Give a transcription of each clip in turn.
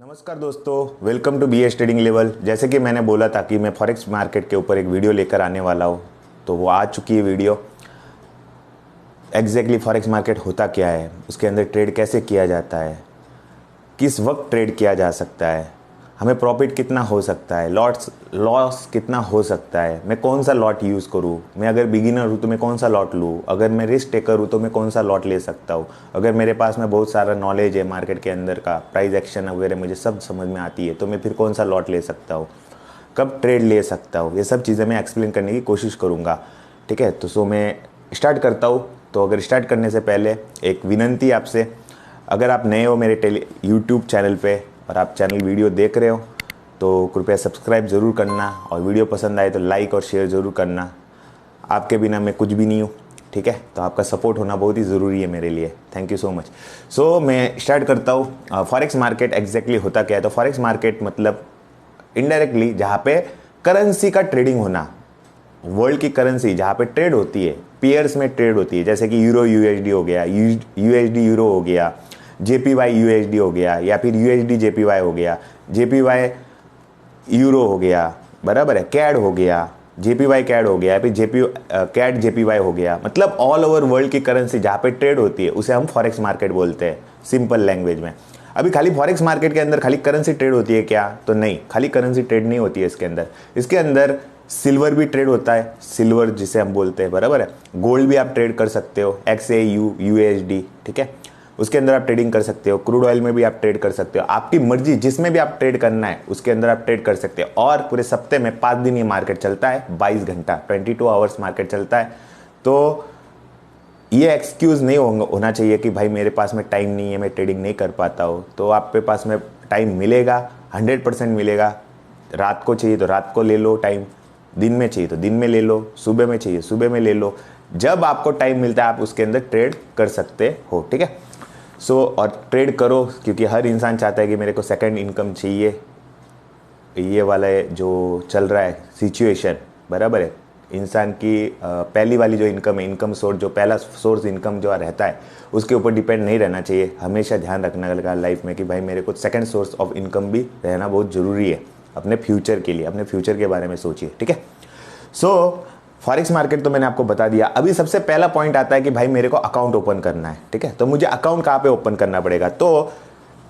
नमस्कार दोस्तों, welcome to B S trading level. जैसे कि मैंने बोला था कि मैं फॉरेक्स मार्केट के ऊपर एक वीडियो लेकर आने वाला हूँ, तो वो आ चुकी है वीडियो। एग्जैक्टली फॉरेक्स मार्केट होता क्या है, उसके अंदर ट्रेड कैसे किया जाता है, किस वक्त ट्रेड किया जा सकता है, हमें प्रॉफिट कितना हो सकता है, लॉस कितना हो सकता है, मैं कौन सा लॉट यूज़ करूँ, मैं अगर बिगिनर हूँ तो मैं कौन सा लॉट लूँ, अगर मैं रिस्क टेकर हूँ तो मैं कौन सा लॉट ले सकता हूँ, अगर मेरे पास में बहुत सारा नॉलेज है मार्केट के अंदर का, प्राइस एक्शन वगैरह मुझे सब समझ में आती है, तो मैं फिर कौन सा लॉट ले सकता हूँ, कब ट्रेड ले सकता हूँ, ये सब चीज़ें मैं एक्सप्लेन करने की कोशिश करूँगा। ठीक है, तो सो मैं स्टार्ट करता हूँ। तो अगर स्टार्ट करने से पहले एक विनंती आपसे, अगर आप नए हो मेरे यूट्यूब चैनल पे और आप चैनल वीडियो देख रहे हो तो कृपया सब्सक्राइब ज़रूर करना, और वीडियो पसंद आए तो लाइक और शेयर ज़रूर करना। आपके बिना मैं कुछ भी नहीं हूँ, ठीक है, तो आपका सपोर्ट होना बहुत ही ज़रूरी है मेरे लिए। Thank you so much. So मैं स्टार्ट करता हूँ। फॉरेक्स मार्केट एग्जैक्टली होता क्या है। तो फॉरेक्स मार्केट मतलब इनडायरेक्टली जहाँ पे करेंसी का ट्रेडिंग होना, वर्ल्ड की करेंसी जहाँ पे ट्रेड होती है, पेयर्स में ट्रेड होती है, जैसे कि यूरो यूएसडी हो गया, यूएसडी यूरो हो गया, जेपीवाई यूएसडी हो गया, या फिर यूएसडी जेपीवाई हो गया, जेपीवाई यूरो हो गया, बराबर है, कैड हो गया, जेपीवाई कैड हो गया, या फिर कैड जेपीवाई हो गया। मतलब ऑल ओवर वर्ल्ड की करेंसी जहाँ पे ट्रेड होती है उसे हम फॉरेक्स मार्केट बोलते हैं सिंपल लैंग्वेज में। अभी खाली फॉरेक्स मार्केट के अंदर खाली करेंसी ट्रेड होती है क्या? तो नहीं, खाली करेंसी ट्रेड नहीं होती है इसके अंदर सिल्वर भी ट्रेड होता है, सिल्वर जिसे हम बोलते हैं, बराबर है। गोल्ड भी आप ट्रेड कर सकते हो, XAU USD, ठीक है, उसके अंदर आप ट्रेडिंग कर सकते हो। क्रूड ऑयल में भी आप ट्रेड कर सकते हो, आपकी मर्जी जिसमें भी आप ट्रेड करना है उसके अंदर आप ट्रेड कर सकते हो। और पूरे सप्ते में 5 दिन ये मार्केट चलता है, 22 घंटा, 22 आवर्स मार्केट चलता है। तो ये एक्सक्यूज़ नहीं होना चाहिए कि भाई मेरे पास में टाइम नहीं है, मैं ट्रेडिंग नहीं कर पाता हूँ। तो आपके पास में टाइम मिलेगा, 100% मिलेगा। रात को चाहिए तो रात को ले लो टाइम, दिन में चाहिए तो दिन में ले लो, सुबह में चाहिए सुबह में ले लो, जब आपको टाइम मिलता है आप उसके अंदर ट्रेड कर सकते हो, ठीक है। और ट्रेड करो, क्योंकि हर इंसान चाहता है कि मेरे को सेकंड इनकम चाहिए। ये वाला जो चल रहा है सिचुएशन, बराबर है, इंसान की पहली वाली जो इनकम है, इनकम सोर्स, जो पहला सोर्स इनकम जो रहता है उसके ऊपर डिपेंड नहीं रहना चाहिए। हमेशा ध्यान रखना लगा लाइफ में कि भाई मेरे को सेकंड सोर्स ऑफ इनकम भी रहना बहुत ज़रूरी है अपने फ्यूचर के लिए। अपने फ्यूचर के बारे में सोचिए, ठीक है। फॉरेक्स मार्केट तो मैंने आपको बता दिया। अभी सबसे पहला पॉइंट आता है कि भाई मेरे को अकाउंट ओपन करना है, ठीक है। तो मुझे अकाउंट कहाँ पे ओपन करना पड़ेगा? तो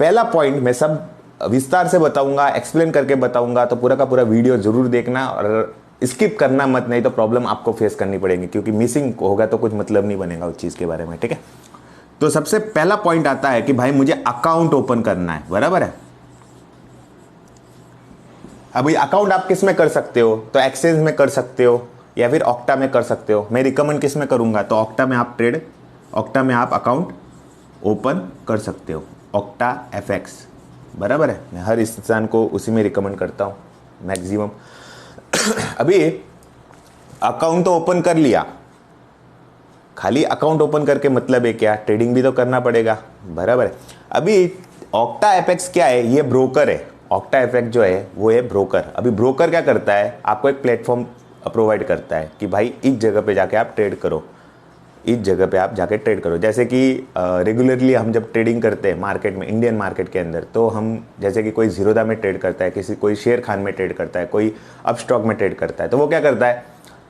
पहला पॉइंट मैं सब विस्तार से बताऊंगा, एक्सप्लेन करके बताऊंगा, तो पूरा का पूरा वीडियो जरूर देखना और स्किप करना मत, नहीं तो प्रॉब्लम आपको फेस करनी पड़ेगी, क्योंकि मिसिंग होगा तो कुछ मतलब नहीं बनेगा उस चीज़ के बारे में, ठीक है। तो सबसे पहला पॉइंट आता है कि भाई मुझे अकाउंट ओपन करना है, बराबर है। अभी अकाउंट आप किस में कर सकते हो? तो एक्सचेंज में कर सकते हो या फिर ऑक्टा में कर सकते हो। मैं रिकमेंड किस में करूंगा? तो ऑक्टा में आप अकाउंट ओपन कर सकते हो, ऑक्टा FX, बराबर है। मैं हर इंसान को उसी में रिकमेंड करता हूँ मैक्सिमम। अभी अकाउंट तो ओपन कर लिया, खाली अकाउंट ओपन करके मतलब है क्या? ट्रेडिंग भी तो करना पड़ेगा, बराबर है। अभी ऑक्टा FX क्या है? ये ब्रोकर है। ऑक्टा FX जो है वो है ब्रोकर। अभी ब्रोकर क्या करता है? आपको एक प्लेटफॉर्म प्रोवाइड करता है कि भाई इस जगह पे जाके आप ट्रेड करो, इस जगह पे आप जाके ट्रेड करो। जैसे कि रेगुलरली हम जब ट्रेडिंग करते हैं मार्केट में, इंडियन मार्केट के अंदर, तो हम जैसे कि कोई जीरोधा में ट्रेड करता है, कोई शेर खान में ट्रेड करता है, कोई अपस्टॉक में ट्रेड करता है, तो वो क्या करता है?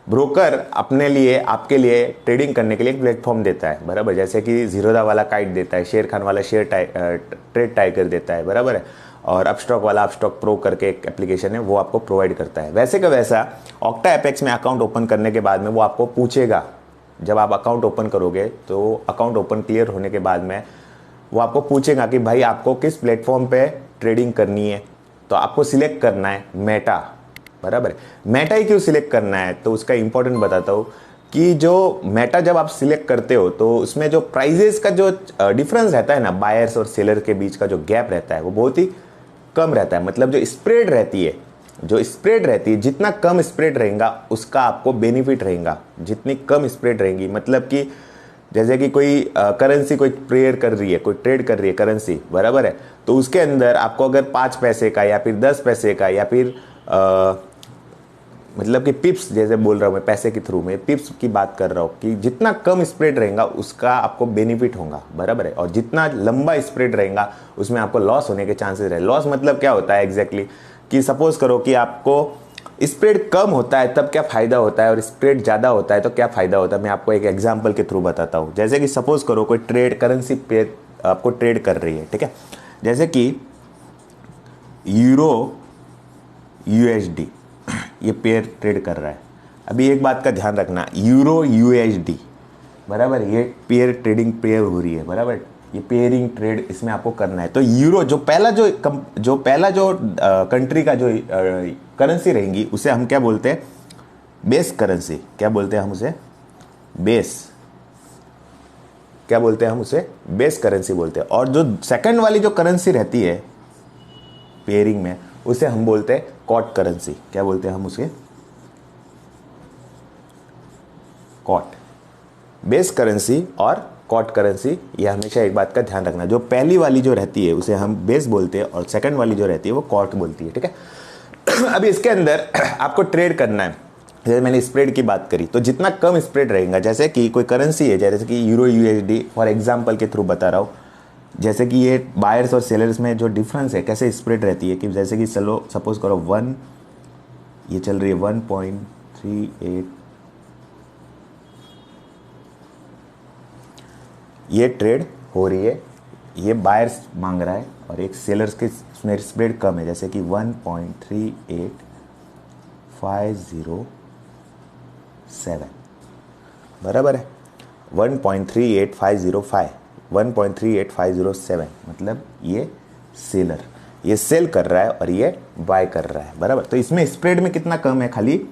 ब्रोकर अपने लिए, आपके लिए ट्रेडिंग करने के लिए एक प्लेटफॉर्म देता है, बराबर। जैसे कि जीरोधा वाला काइट देता है, शेर खान वाला ट्रेड टाइगर देता है, बराबर है, और अपस्टॉक वाला अपस्टॉक प्रो करके एक एप्लीकेशन है, वो आपको प्रोवाइड करता है। वैसे का वैसा ऑक्टा FX में अकाउंट ओपन करने के बाद में वो आपको पूछेगा, जब आप अकाउंट ओपन करोगे तो अकाउंट ओपन क्लियर होने के बाद में वो आपको पूछेगा कि भाई आपको किस प्लेटफॉर्म पे ट्रेडिंग करनी है। तो आपको सिलेक्ट करना है मेटा, बराबर है। मेटा ही क्यों सिलेक्ट करना है? तो उसका इंपॉर्टेंट बताता हूँ कि जो मेटा जब आप सिलेक्ट करते हो तो उसमें जो प्राइजेस का जो डिफरेंस रहता है ना, बायर्स और सेलर के बीच का जो गैप रहता है वो बहुत ही कम रहता है। मतलब जो स्प्रेड रहती है, जितना कम स्प्रेड रहेगा उसका आपको बेनिफिट रहेगा। जितनी कम स्प्रेड रहेंगी, मतलब कि जैसे कि कोई करेंसी कोई ट्रेड कर रही है, कोई ट्रेड कर रही है करेंसी, बराबर है, तो उसके अंदर आपको अगर 5 पैसे का या फिर 10 पैसे का या फिर मतलब कि पिप्स जैसे बोल रहा हूँ मैं, पैसे के थ्रू में पिप्स की बात कर रहा हूँ कि जितना कम स्प्रेड रहेगा उसका आपको बेनिफिट होगा, बराबर है, और जितना लंबा स्प्रेड रहेगा उसमें आपको लॉस होने के चांसेस रहे। लॉस मतलब क्या होता है एग्जैक्टली कि सपोज करो कि आपको स्प्रेड कम होता है तब क्या फ़ायदा होता है और स्प्रेड ज़्यादा होता है तो क्या फ़ायदा होता है। मैं आपको एक एग्जांपल के थ्रू बताता हूँ। जैसे कि सपोज करो कोई ट्रेड करेंसी पेयर आपको ट्रेड कर रही है, ठीक है, जैसे कि यूरो यूएसडी ये पेयर ट्रेड कर रहा है। अभी एक बात का ध्यान रखना, यूरो यूएसडी, बराबर, ये पेयर ट्रेडिंग पेयर हो रही है, बराबर, ये पेयरिंग ट्रेड इसमें आपको करना है। तो यूरो जो पहला जो कंट्री का जो करेंसी रहेंगी उसे हम क्या बोलते हैं, बेस करेंसी। क्या बोलते हैं हम उसे, बेस, क्या बोलते हैं हम उसे, बेस करेंसी बोलते हैं। और जो सेकंड वाली जो करेंसी रहती है पेयरिंग में उसे हम बोलते हैं कॉट करेंसी। क्या बोलते हैं हम उसे, कॉट, बेस करेंसी और कॉट करेंसी। ये हमेशा एक बात का ध्यान रखना, जो पहली वाली जो रहती है उसे हम बेस बोलते हैं और सेकंड वाली जो रहती है वो कॉट बोलती है, ठीक है। अब इसके अंदर आपको ट्रेड करना है। जैसे मैंने स्प्रेड की बात करी, तो जितना कम स्प्रेड रहेगा, जैसे कि कोई करेंसी है जैसे कि यूरो यूएसडी फॉर एग्जांपल के थ्रू बता रहा हूँ, जैसे कि ये बायर्स और सेलर्स में जो डिफरेंस है कैसे स्प्रेड रहती है कि जैसे कि चलो सपोज करो ये चल रही है 1.38, ये ट्रेड हो रही है, ये बायर्स मांग रहा है और एक सेलर्स के उसमें स्प्रेड कम है, जैसे कि 1.38507, बराबर है, 1.38507 मतलब ये सेलर, ये सेल कर रहा है और ये बाय कर रहा है, बराबर। तो इसमें स्प्रेड में कितना कम है, खाली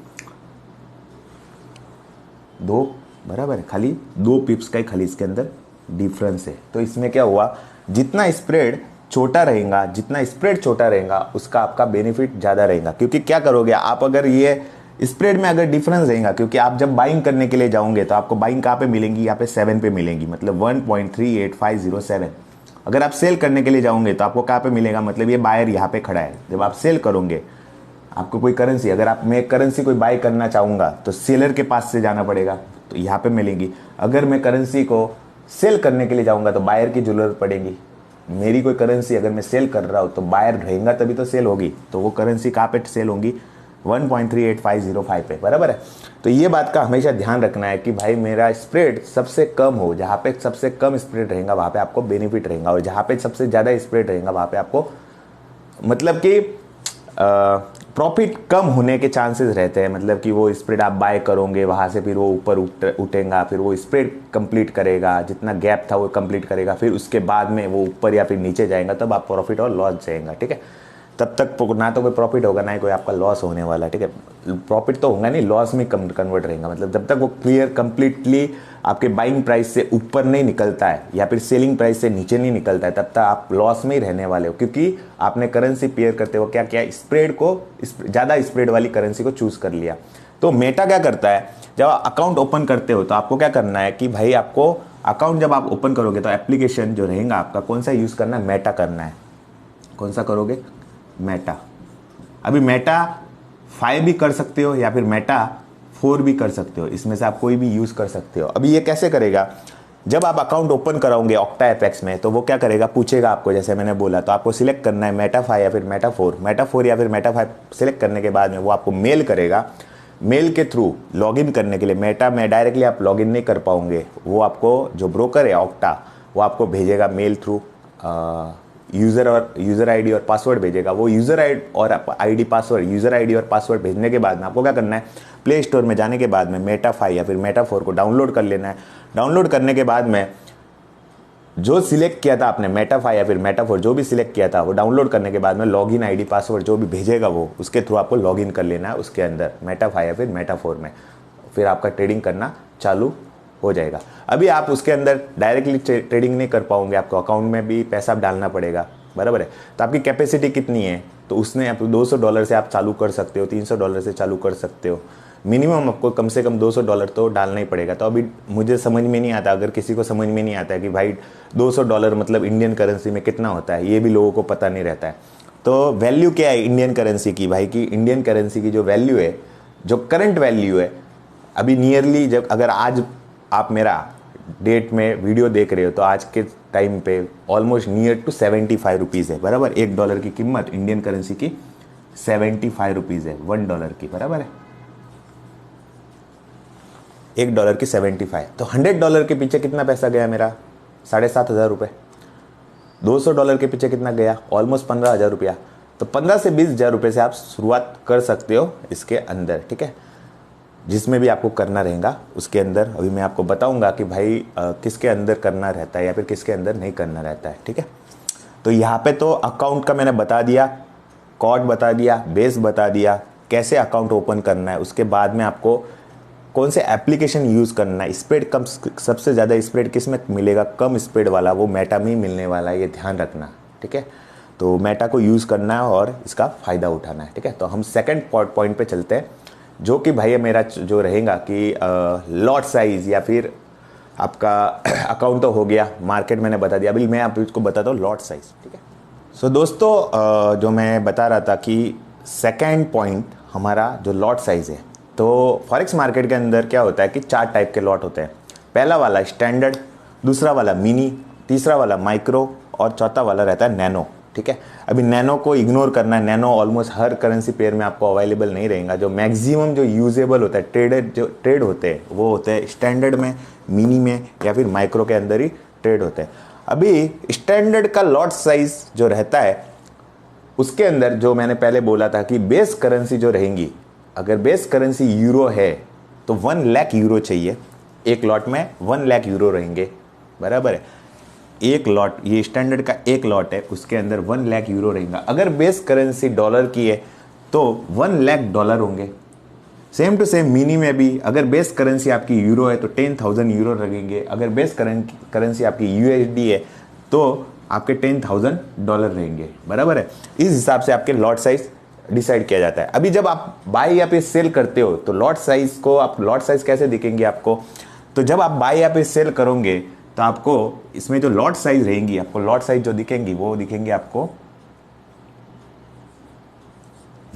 2, बराबर है, खाली 2 पिप्स का ही खाली इसके अंदर डिफरेंस है। तो इसमें क्या हुआ, जितना स्प्रेड छोटा रहेगा, जितना स्प्रेड छोटा रहेगा उसका आपका बेनिफिट ज़्यादा रहेगा। क्योंकि क्या करोगे आप, अगर ये स्प्रेड में अगर डिफरेंस रहेगा, क्योंकि आप जब बाइंग करने के लिए जाओगे तो आपको बाइंग कहाँ पे मिलेंगी, यहाँ पे 7 पे मिलेंगी, मतलब 1.38507। अगर आप सेल करने के लिए जाओगे तो आपको कहाँ पे मिलेगा, मतलब ये बायर यहाँ पे खड़ा है। जब आप सेल करोगे आपको कोई करेंसी, अगर आप मैं करेंसी कोई बाय करना चाहूँगा तो सेलर के पास से जाना पड़ेगा, तो यहाँ पे मिलेंगी। अगर मैं करेंसी को सेल करने के लिए जाऊँगा तो बायर की ज़रूरत पड़ेगी। मेरी कोई करेंसी अगर मैं सेल कर रहा हूँ तो बायर रहेगा तभी तो सेल होगी, तो वो करेंसी कहाँ पे सेल होंगी, 1.38505 पे, बराबर है। तो ये बात का हमेशा ध्यान रखना है कि भाई मेरा स्प्रेड सबसे कम हो, जहाँ पे सबसे कम स्प्रेड रहेगा वहाँ पे आपको बेनिफिट रहेगा, और जहाँ पे सबसे ज़्यादा स्प्रेड रहेगा वहाँ पे आपको मतलब कि प्रॉफिट कम होने के चांसेस रहते हैं। मतलब कि वो स्प्रेड आप बाय करोगे, वहाँ से फिर वो ऊपर उठेगा, फिर वो स्प्रेड कंप्लीट करेगा, जितना गैप था वो कंप्लीट करेगा, फिर उसके बाद में वो ऊपर या फिर नीचे जाएगा, तब आप प्रॉफिट और लॉस जाएगा, ठीक है। तब तक ना तो कोई प्रॉफिट होगा ना ही कोई आपका लॉस होने वाला, ठीक है। प्रॉफिट तो होगा नहीं, लॉस में कन्वर्ट रहेगा। मतलब जब तक वो क्लियर कंप्लीटली आपके बाइंग प्राइस से ऊपर नहीं निकलता है या फिर सेलिंग प्राइस से नीचे नहीं निकलता है, तब तक आप लॉस में ही रहने वाले हो, क्योंकि आपने करेंसी पेयर करते हो क्या किया, स्प्रेड को, ज़्यादा स्प्रेड वाली करेंसी को चूज़ कर लिया। तो मेटा क्या करता है, जब आप अकाउंट ओपन करते हो तो आपको क्या करना है कि भाई आपको अकाउंट जब आप ओपन करोगे तो एप्लीकेशन जो रहेगा आपका कौन सा यूज़ करना है, मेटा करना है। कौन सा करोगे, मेटा। अभी मेटा 5 भी कर सकते हो या फिर मेटा 4 भी कर सकते हो, इसमें से आप कोई भी यूज़ कर सकते हो। अभी ये कैसे करेगा, जब आप अकाउंट ओपन कराओगे ऑक्टाएफएक्स में तो वो क्या करेगा, पूछेगा आपको, जैसे मैंने बोला, तो आपको सिलेक्ट करना है मेटा 5 या फिर मेटा 4। मेटा 4 या फिर मेटा 5 सिलेक्ट करने के बाद में वो आपको मेल करेगा। मेल के थ्रू लॉगिन करने के लिए, मेटा में डायरेक्टली आप लॉगिन नहीं कर पाओगे, वो आपको जो ब्रोकर है ऑक्टा वो आपको भेजेगा मेल थ्रू, यूज़र आईडी और पासवर्ड भेजेगा। वो यूज़र आईडी और आईडी पासवर्ड, यूज़र आईडी और पासवर्ड भेजने के बाद में आपको क्या करना है, प्ले स्टोर में जाने के बाद में मेटा 5 या फिर मेटा 4 को डाउनलोड कर लेना है। डाउनलोड करने के बाद में जो सिलेक्ट किया था आपने, मेटा 5 या फिर मेटा 4 जो भी सिलेक्ट किया था, वो डाउनलोड करने के बाद में लॉगिन आईडी पासवर्ड जो भी भेजेगा वो, उसके थ्रू आपको लॉगिन कर लेना है उसके अंदर मेटा 5 या फिर मेटा 4 में, फिर आपका ट्रेडिंग करना चालू हो जाएगा। अभी आप उसके अंदर डायरेक्टली ट्रेडिंग नहीं कर पाओगे, आपको अकाउंट में भी पैसा डालना पड़ेगा, बराबर है। तो आपकी कैपेसिटी कितनी है, तो उसने आप $200 से आप चालू कर सकते हो, $300 से चालू कर सकते हो। मिनिमम आपको कम से कम $200 तो डालना ही पड़ेगा। तो अभी मुझे समझ में नहीं आता, अगर किसी को समझ में नहीं आता है कि भाई $200 मतलब इंडियन करेंसी में कितना होता है, ये भी लोगों को पता नहीं रहता है। तो वैल्यू क्या है इंडियन करेंसी की, भाई की इंडियन करेंसी की जो वैल्यू है जो करंट वैल्यू है अभी नियरली, जब अगर आज आप मेरा डेट में वीडियो देख रहे हो तो आज के टाइम पे ऑलमोस्ट नियर टू 75 रुपीज़ है, बराबर। $1 की कीमत इंडियन करेंसी की 75 रुपीज़ है, $1 की, बराबर है। $1 की 75, तो $100 के पीछे कितना पैसा गया मेरा? 7,500 रुपये। $200 के पीछे कितना गया? ऑलमोस्ट 15,000 रुपया। तो 15 से 20,000 रुपये से आप शुरुआत कर सकते हो इसके अंदर, ठीक है। जिसमें भी आपको करना रहेगा उसके अंदर अभी मैं आपको बताऊंगा कि भाई किसके अंदर करना रहता है या फिर किसके अंदर नहीं करना रहता है, ठीक है। तो यहाँ पे तो अकाउंट का मैंने बता दिया, कॉर्ड बता दिया, बेस बता दिया, कैसे अकाउंट ओपन करना है। उसके बाद में आपको कौन से एप्लीकेशन यूज़ करना है, स्प्रेड कम, सबसे ज़्यादा स्प्रेड किस में मिलेगा, कम स्प्रेड वाला, वो मेटा में ही मिलने वाला है, ये ध्यान रखना, ठीक है। तो मेटा को यूज़ करना है और इसका फ़ायदा उठाना है, ठीक है। तो हम सेकंड पॉइंट पे चलते हैं, जो कि भाई मेरा जो रहेगा कि लॉट साइज़ या फिर आपका अकाउंट तो हो गया, मार्केट मैंने बता दिया, अभी मैं आपको बताता हूँ लॉट साइज़, ठीक है। सो दोस्तों जो मैं बता रहा था कि सेकंड पॉइंट हमारा जो लॉट साइज़ है, तो फॉरेक्स मार्केट के अंदर क्या होता है कि 4 टाइप के लॉट होते हैं। पहला वाला स्टैंडर्ड, दूसरा वाला मिनी, तीसरा वाला माइक्रो और चौथा वाला रहता है नैनो, ठीक है। अभी नैनो को इग्नोर करना है, नैनो ऑलमोस्ट हर करेंसी पेयर में आपको अवेलेबल नहीं रहेगा। जो मैक्सिमम जो यूजेबल होता है, जो ट्रेड होते हैं वो होते हैं स्टैंडर्ड में, मिनी में या फिर माइक्रो के अंदर ही ट्रेड होते हैं। अभी स्टैंडर्ड का लॉट साइज जो रहता है उसके अंदर जो मैंने पहले बोला था कि बेस करेंसी जो रहेंगी, अगर बेस करेंसी यूरो है तो 1 लाख यूरो चाहिए, एक लॉट में 1 लाख यूरो रहेंगे, बराबर है। एक लॉट, ये स्टैंडर्ड का एक लॉट है, उसके अंदर 1 लाख यूरो रहेगा। अगर बेस करेंसी डॉलर की है तो 1 लाख डॉलर होंगे। सेम टू सेम मिनी में भी अगर बेस करेंसी आपकी यूरो है तो 10,000 यूरो रहेंगे। अगर बेस करेंसी आपकी यूएसडी है तो आपके $10,000 रहेंगे, बराबर है। इस हिसाब से आपके लॉट साइज डिसाइड किया जाता है। अभी जब आप बाय या फिर सेल करते हो तो लॉट साइज को, आप लॉट साइज कैसे दिखेंगे आपको, तो जब आप बाय या फिर सेल करोगे तो आपको इसमें जो लॉट साइज रहेंगी, आपको लॉट साइज जो दिखेंगी वो दिखेंगे आपको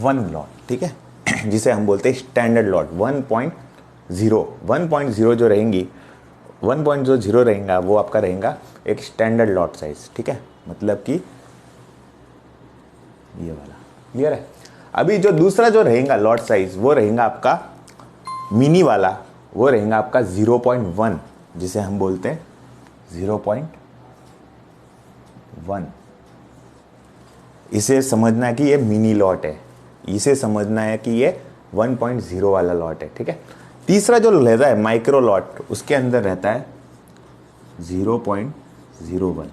1 लॉट, ठीक है, जिसे हम बोलते हैं स्टैंडर्ड लॉट 1.0। 1.0 जो रहेंगी, 1.0 रहेगा वो आपका रहेगा एक स्टैंडर्ड लॉट साइज, ठीक है, मतलब कि ये वाला, क्लियर है। अभी जो दूसरा जो रहेगा लॉट साइज वो रहेगा आपका मिनी वाला, वो रहेगा आपका 0.1, जिसे हम बोलते हैं 0.1। इसे समझना है कि ये मिनी लॉट है, इसे समझना है कि ये 1.0 वाला लॉट है, ठीक है। तीसरा जो रहता है माइक्रो लॉट, उसके अंदर रहता है 0.01।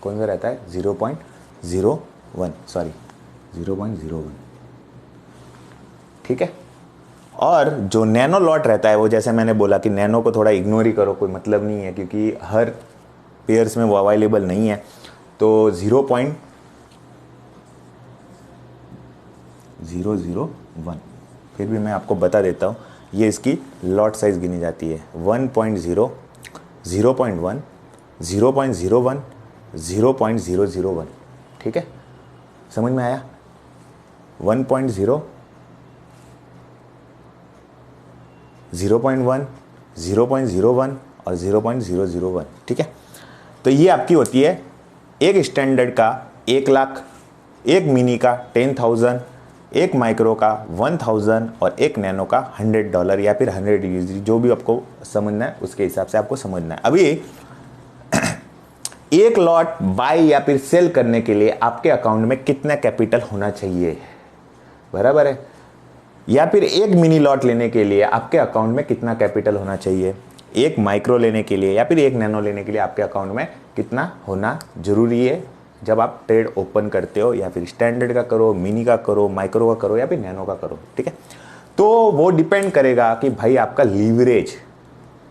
कौन सा रहता है? 0.01, सॉरी 0.01, ठीक है। और जो नैनो लॉट रहता है वो, जैसे मैंने बोला कि नैनो को थोड़ा इग्नोर ही करो, कोई मतलब नहीं है, क्योंकि हर पेयर्स में वो अवेलेबल नहीं है। तो 0.001, फिर भी मैं आपको बता देता हूँ, ये इसकी लॉट साइज गिनी जाती है 1.0, 0.1, 0.01, 0.001, ठीक है, समझ में आया? 1.0, 0.1, 0.01 और 0.001, ठीक है। तो ये आपकी होती है एक स्टैंडर्ड का 1 लाख, एक मिनी का 10,000, एक माइक्रो का 1,000 और एक नैनो का $100 या फिर 100 यूएसडी, जो भी आपको समझना है उसके हिसाब से आपको समझना है। अभी एक लॉट बाय या फिर सेल करने के लिए आपके अकाउंट में कितना कैपिटल होना चाहिए, बराबर है, या फिर एक मिनी लॉट लेने के लिए आपके अकाउंट में कितना कैपिटल होना चाहिए, एक माइक्रो लेने के लिए या फिर एक नैनो लेने के लिए आपके अकाउंट में कितना होना जरूरी है जब आप ट्रेड ओपन करते हो, या फिर स्टैंडर्ड का करो, मिनी का करो, माइक्रो का करो या फिर नैनो का करो, ठीक है। तो वो डिपेंड करेगा कि भाई आपका लीवरेज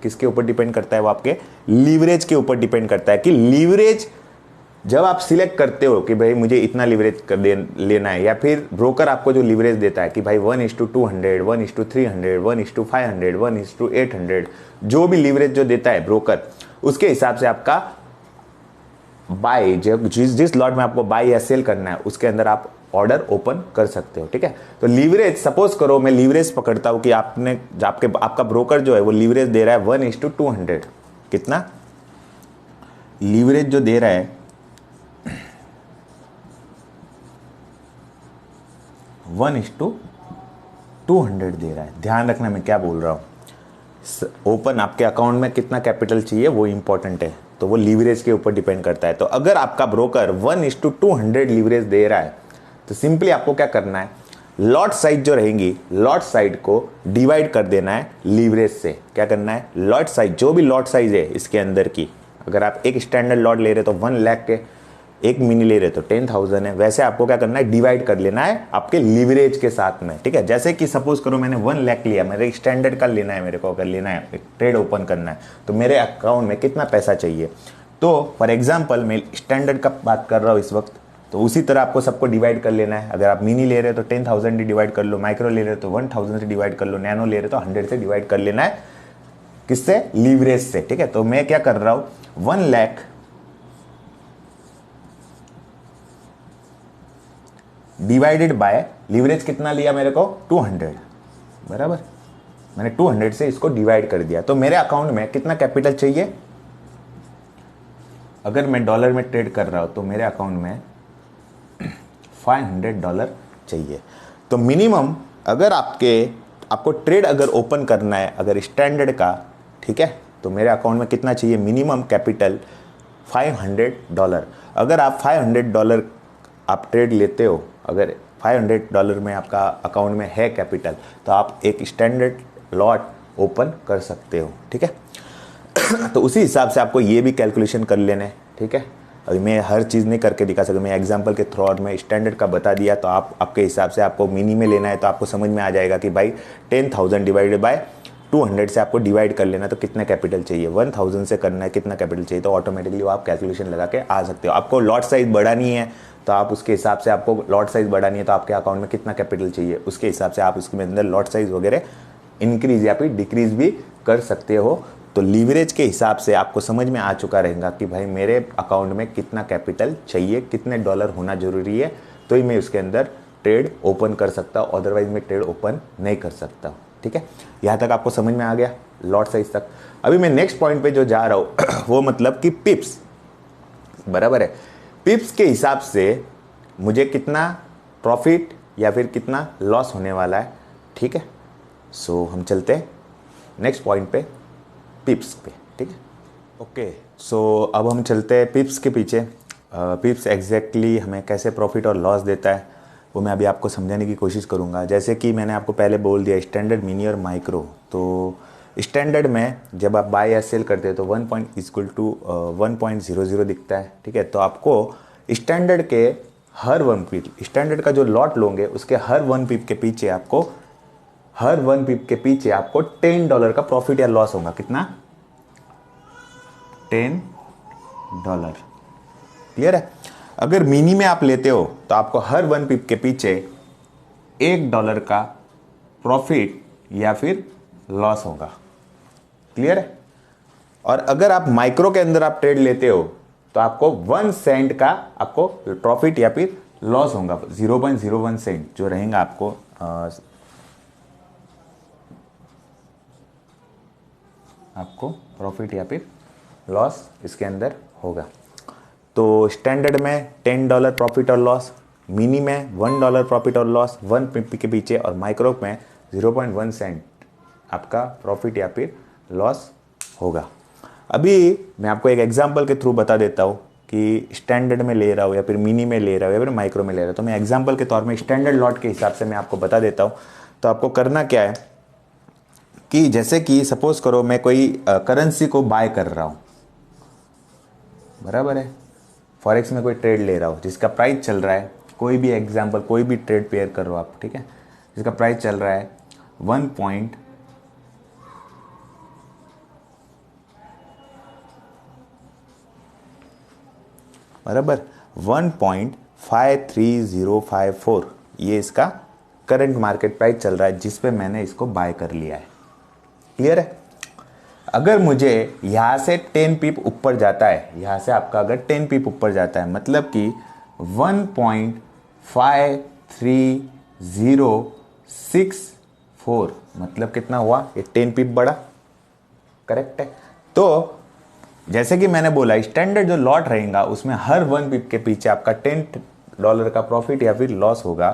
किसके ऊपर डिपेंड करता है, वो आपके लीवरेज के ऊपर डिपेंड करता है कि लीवरेज जब आप सिलेक्ट करते हो कि भाई मुझे इतना लीवरेज लेना है, या फिर ब्रोकर आपको जो लीवरेज देता है कि भाई 1:200, 1:300, 1:500, 1:800, जो भी लीवरेज जो देता है ब्रोकर, उसके हिसाब से आपका बाय, जब जिस लॉट में आपको बाय या सेल करना है उसके अंदर आप ऑर्डर ओपन कर सकते हो, ठीक है। तो लीवरेज, सपोज करो मैं लीवरेज पकड़ता हूं कि आपका ब्रोकर जो है वो लीवरेज दे रहा है 1:200। कितना लीवरेज जो दे रहा है 1:200 दे रहा है। ध्यान रखना मैं क्या बोल रहा हूं। ओपन आपके अकाउंट में कितना कैपिटल चाहिए वो इंपॉर्टेंट है, तो वो लीवरेज के ऊपर डिपेंड करता है। तो अगर आपका ब्रोकर 1:200 लीवरेज दे रहा है तो सिंपली आपको क्या करना है, लॉट साइज जो रहेंगी, लॉट साइज को डिवाइड कर देना है लीवरेज से। क्या करना है, लॉट साइज, जो भी लॉट साइज है इसके अंदर की, अगर आप एक स्टैंडर्ड लॉट ले रहे तो 1 लाख के, एक मिनी ले रहे तो 10,000 है, वैसे आपको क्या करना है, डिवाइड कर लेना है आपके लीवरेज के साथ में, ठीक है। जैसे कि सपोज करो मैंने 1 लाख लिया, मेरे स्टैंडर्ड का लेना है, मेरे को अगर लेना है, एक ट्रेड ओपन करना है, तो मेरे अकाउंट में कितना पैसा चाहिए। तो फॉर एग्जाम्पल मैं स्टैंडर्ड का बात कर रहा हूँ इस वक्त, तो उसी तरह आपको सबको डिवाइड कर लेना है। अगर आप मिनी ले रहे हो तो 10,000 से डिवाइड कर लो, माइक्रो ले रहे हो तो 1,000 से डिवाइड कर लो, नैनो ले रहे हो तो 100 से डिवाइड कर लेना है। किससे, लीवरेज से, ठीक है। तो मैं क्या कर रहा हूं, 1 लाख डिवाइडेड बाय लीवरेज कितना लिया मेरे को, 200, बराबर। मैंने 200 से इसको डिवाइड कर दिया, तो मेरे अकाउंट में कितना कैपिटल चाहिए। अगर मैं डॉलर में ट्रेड कर रहा हूं तो मेरे अकाउंट में $500 चाहिए। तो मिनिमम अगर आपको ट्रेड अगर ओपन करना है अगर स्टैंडर्ड का, ठीक है, तो मेरे अकाउंट में कितना चाहिए, मिनिमम कैपिटल $500। अगर आप $500 आप ट्रेड लेते हो, अगर $500 में आपका अकाउंट में है कैपिटल, तो आप एक स्टैंडर्ड लॉट ओपन कर सकते हो, ठीक है। तो उसी हिसाब से आपको ये भी कैलकुलेशन कर लेना है, ठीक है। अभी मैं हर चीज़ नहीं करके दिखा सकता, मैं एग्जांपल के थ्रू और मैं स्टैंडर्ड का बता दिया, तो आपके हिसाब से आपको मिनी में लेना है तो आपको समझ में आ जाएगा कि भाई 10,000 डिवाइडेड बाय 200 से आपको डिवाइड कर लेना, तो कितना कैपिटल चाहिए, 1,000 से करना है कितना कैपिटल चाहिए, तो ऑटोमेटिकली आप कैलकुलेशन लगा के आ सकते हो। आपको लॉट साइज बढ़ानी है तो आप उसके हिसाब से, आपको लॉट साइज बढ़ानी है तो आपके अकाउंट में कितना कैपिटल चाहिए, उसके हिसाब से आप उसके अंदर लॉट साइज वगैरह इंक्रीज या फिर डिक्रीज भी कर सकते हो। तो लीवरेज के हिसाब से आपको समझ में आ चुका रहेगा कि भाई मेरे अकाउंट में कितना कैपिटल चाहिए, कितने डॉलर होना जरूरी है, तो ही मैं उसके अंदर ट्रेड ओपन कर सकता हूँ, अदरवाइज मैं ट्रेड ओपन नहीं कर सकता, ठीक है। यहाँ तक आपको समझ में आ गया लॉट साइज तक। अभी मैं नेक्स्ट पॉइंट पे जो जा रहा हूँ वो मतलब कि पिप्स, बराबर है। पिप्स के हिसाब से मुझे कितना प्रॉफिट या फिर कितना लॉस होने वाला है, ठीक है। सो हम चलते हैं नेक्स्ट पॉइंट पे, पिप्स पे, ठीक है। ओके, सो अब हम चलते हैं पिप्स के पीछे। पिप्स एग्जैक्टली हमें कैसे प्रॉफिट और लॉस देता है वो मैं अभी आपको समझाने की कोशिश करूँगा। जैसे कि मैंने आपको पहले बोल दिया स्टैंडर्ड, मिनी और माइक्रो। तो स्टैंडर्ड में जब आप बाय या सेल करते हैं तो 1.00 दिखता है, ठीक है। तो आपको स्टैंडर्ड के हर 1 पिप, स्टैंडर्ड का जो लॉट लोगे उसके हर 1 पिप के पीछे आपको $10 का प्रॉफिट या लॉस होगा। कितना, $10, क्लियर है। अगर मिनी में आप लेते हो तो आपको हर 1 पिप के पीछे $1 का प्रॉफिट या फिर लॉस होगा, क्लियर है। और अगर आप माइक्रो के अंदर आप ट्रेड लेते हो तो आपको 1 सेंट का आपको प्रॉफिट या फिर लॉस होगा, 0.01 सेंट जो रहेगा आपको प्रॉफिट या फिर लॉस इसके अंदर होगा। तो स्टैंडर्ड में $10 प्रॉफिट और लॉस, मिनी में $1 प्रॉफिट और लॉस 1 पिप के पीछे, और माइक्रो में 0.1 सेंट आपका प्रॉफिट या फिर लॉस होगा। अभी मैं आपको एक एग्जांपल के थ्रू बता देता हूँ कि स्टैंडर्ड में ले रहा हूँ या फिर मिनी में ले रहा हूँ या फिर माइक्रो में ले रहा हूँ। तो मैं एग्जांपल के तौर में स्टैंडर्ड लॉट के हिसाब से मैं आपको बता देता हूँ। तो आपको करना क्या है कि जैसे कि सपोज करो मैं कोई करेंसी को बाय कर रहा हूँ, बराबर है, फॉरेक्स में कोई ट्रेड ले रहा हूँ जिसका प्राइस चल रहा है, कोई भी एग्जांपल कोई भी ट्रेड पेयर कर रहे हो आप, ठीक है, जिसका प्राइस चल रहा है 1 बराबर 1.53054, ये इसका करंट मार्केट प्राइस चल रहा है जिस पे मैंने इसको बाय कर लिया है, क्लियर है। अगर मुझे यहाँ से 10 पिप ऊपर जाता है, यहाँ से आपका अगर 10 पिप ऊपर जाता है, मतलब कि 1.53064, मतलब कितना हुआ, ये 10 पिप बढ़ा, करेक्ट है। तो जैसे कि मैंने बोला, स्टैंडर्ड जो लॉट रहेगा उसमें हर 1 पिप के पीछे आपका $10 का प्रॉफिट या फिर लॉस होगा।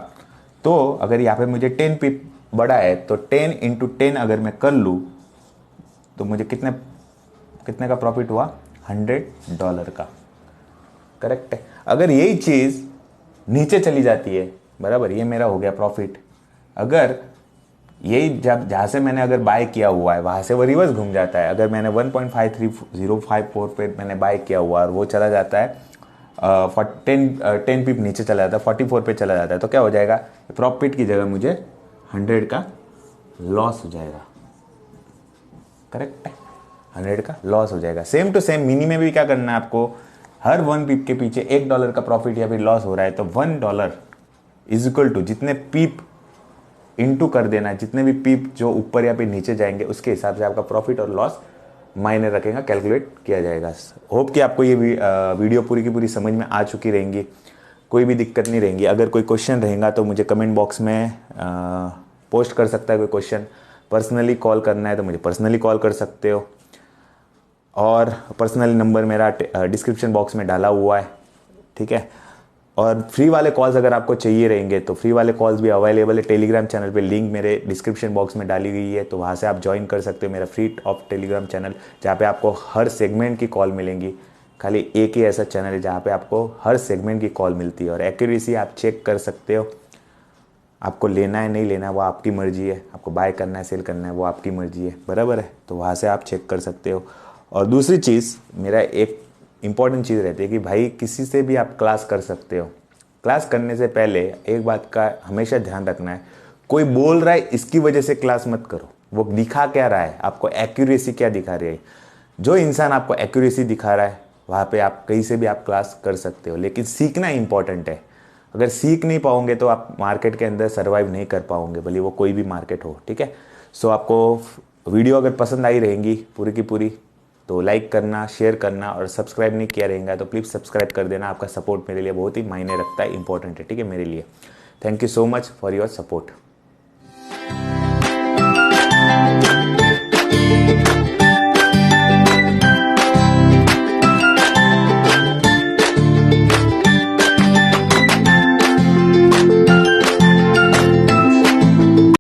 तो अगर यहाँ पे मुझे 10 पिप बढ़ा है तो 10 × 10 अगर मैं कर लूँ तो मुझे कितने का प्रॉफिट हुआ, $100 का, करेक्ट है। अगर यही चीज़ नीचे चली जाती है, बराबर, ये मेरा हो गया प्रॉफिट। अगर यही जहाँ से मैंने अगर बाय किया हुआ है वहाँ से वो रिवर्स घूम जाता है, अगर मैंने 1.53054 पे मैंने बाय किया हुआ और वो चला जाता है 10 पिप नीचे चला जाता है, 44 पे चला जाता है, तो क्या हो जाएगा, प्रॉफिट की जगह मुझे 100 का लॉस हो जाएगा, करेक्ट है, 100 का लॉस हो जाएगा। सेम टू सेम मिनी में भी क्या करना है आपको, हर 1 पिप के पीछे $1 का प्रॉफिट या फिर लॉस हो रहा है तो $1 इज इक्वल टू जितने पीप इनटू कर देना है, जितने भी पीप जो ऊपर या फिर नीचे जाएंगे उसके हिसाब से आपका प्रॉफिट और लॉस मायने रखेगा, कैलकुलेट किया जाएगा। होप कि आपको ये वीडियो पूरी की पूरी समझ में आ चुकी रहेंगी, कोई भी दिक्कत नहीं रहेंगी। अगर कोई क्वेश्चन रहेगा तो मुझे कमेंट बॉक्स में पोस्ट कर सकता है कोई क्वेश्चन, पर्सनली कॉल करना है तो मुझे पर्सनली कॉल कर सकते हो, और पर्सनली नंबर मेरा डिस्क्रिप्शन बॉक्स में डाला हुआ है, ठीक है। और फ्री वाले कॉल्स अगर आपको चाहिए रहेंगे तो फ्री वाले कॉल्स भी अवेलेबल है टेलीग्राम चैनल पे, लिंक मेरे डिस्क्रिप्शन बॉक्स में डाली गई है, तो वहाँ से आप ज्वाइन कर सकते हो मेरा फ्री ऑफ टेलीग्राम चैनल, जहाँ पे आपको हर सेगमेंट की कॉल मिलेंगी। खाली एक ही ऐसा चैनल है जहाँ पे आपको हर सेगमेंट की कॉल मिलती है, और एक्यूरेसी आप चेक कर सकते हो, आपको लेना है नहीं लेना है वो आपकी मर्जी है, आपको बाय करना है सेल करना है वो आपकी मर्जी है, बराबर है, तो वहाँ से आप चेक कर सकते हो। और दूसरी चीज़, मेरा एक इंपॉर्टेंट चीज़ रहती है कि भाई किसी से भी आप क्लास कर सकते हो, क्लास करने से पहले एक बात का हमेशा ध्यान रखना है, कोई बोल रहा है इसकी वजह से क्लास मत करो, वो दिखा क्या रहा है आपको, एक्यूरेसी क्या दिखा रही है। जो इंसान आपको एक्यूरेसी दिखा रहा है वहाँ पे आप कहीं से भी आप क्लास कर सकते हो, लेकिन सीखना इंपॉर्टेंट है। अगर सीख नहीं पाओगे तो आप मार्केट के अंदर सर्वाइव नहीं कर पाओगे, भले वो कोई भी मार्केट हो, ठीक है। सो आपको वीडियो अगर पसंद आई रहेंगी पूरी की पूरी तो लाइक करना, शेयर करना, और सब्सक्राइब नहीं किया रहेगा तो प्लीज़ सब्सक्राइब कर देना। आपका सपोर्ट मेरे लिए बहुत ही मायने रखता है, इंपॉर्टेंट है, ठीक है मेरे लिए। Thank you so much for your support.